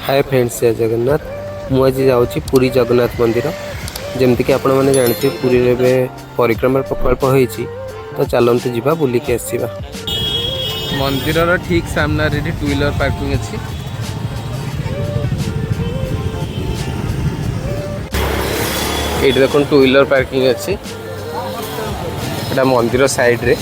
Hi friends, जय जगन्नाथ। मुझे जाऊँगी पुरी जगन्नाथ मंदिर। जमती कि आपण मैंने जानते पुरी में परिक्रमा प्रकल्प होती, तो चलते जावा बुलिकी आसवा। मंदिर ठीक सामने टू व्हीलर पार्किंग अच्छी। ये देख टू व्हीलर पार्किंग अच्छी मंदिर साइड रे।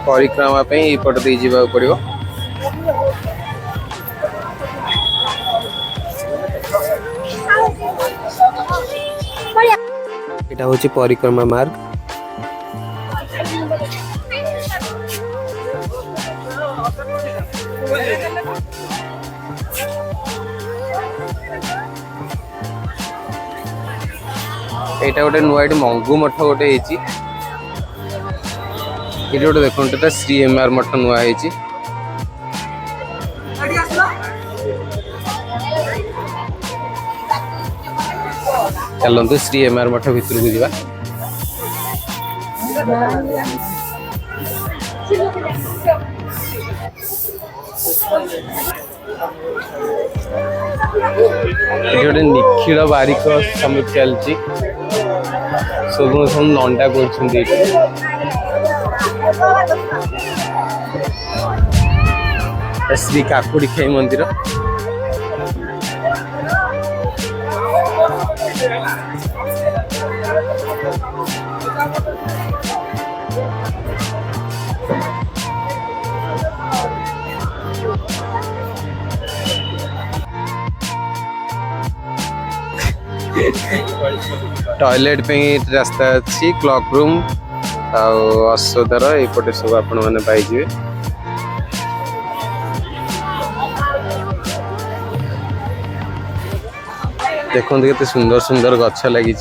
परिक्रमा पट दे जावा पड़ो। यहाँ हूँ परिक्रमा मार्ग। यहाँ गोटे नुआ मंगू मठ गोटे गोटे देखो श्री एमआर मठ नुआ है। चलते श्री एमआर मठ भितर को जावा। गोटे निखिल बारिक समिति चलती सब सब नंडा कर श्री काकुड़ी खाई मंदिर। टॉयलेट पे रास्ता अच्छी क्लॉक रूम औषधर एपटे सब आपण मैंने पाइबे। देखो केते सुंदर सुंदर गछ लगी।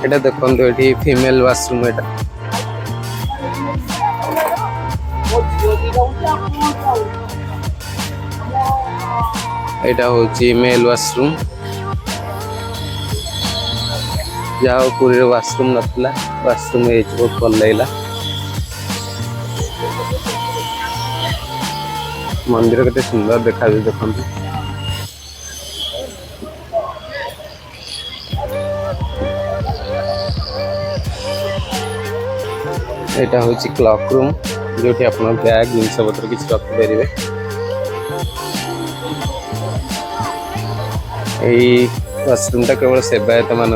एटा देखो ये फीमेल वाशरूम। एटा हूँ मेल वाशरूम। जहाँ पूरी वाशरूम नथला वाशरूम बहुत भल लगे। मंदिर केते सुंदर देखा देखते। यहाँ हूँ क्लॉक रूम जो आप बैग जिनस पत्र किसी रखिपारे। यही वाशरूम टा केवल सेवायत मान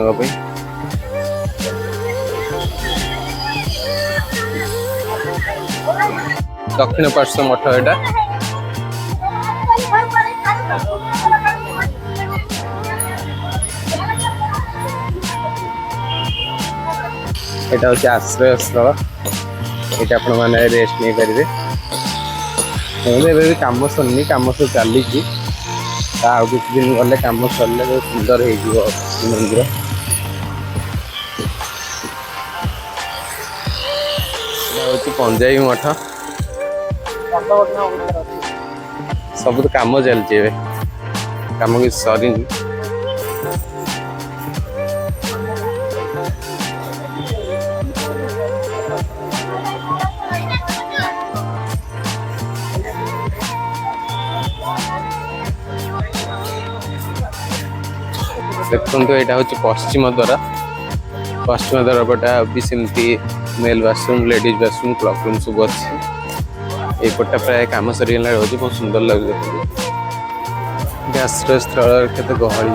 दक्षिण पार्श्व मठ। यहाँ हूँ आश्रय स्थल। ये आपण मैंने रेस्ट नहीं पारे। भी कम सरनी कम सब चली आउ किसी दिन गले कम सरले बहुत सुंदर हो मंदिर। हूँ पंजाबी मठ। सब तो कम चलती कम कि सरीनी। देखो यहाँ हूँ पश्चिम द्वार। पश्चिम द्वार पटा भी सेमती male washroom ladies washroom cloak room सब अच्छी। एपटा प्राय कम सरी रोज बहुत सुंदर लगे। आश्रय स्थल केते गहली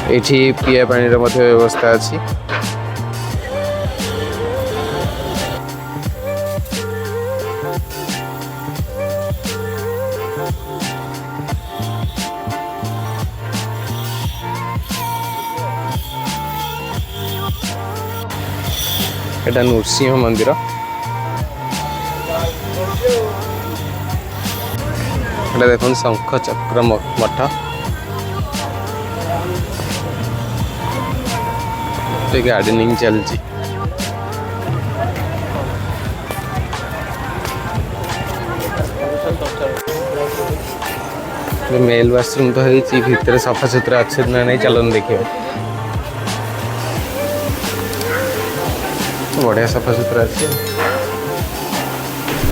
ये पीया पानी व्यवस्था अच्छी। এটা নৃସିଂହ ମନ୍ଦିର। এটা দেখুন শঙ্খ চক্র মঠ। গার্ডেনিং চলছি। मेल वाशरूम तो है भितर सफा सुतरा अच्छे ना नहीं चलन देखिए बढ़िया सफा सुतरा अच्छे।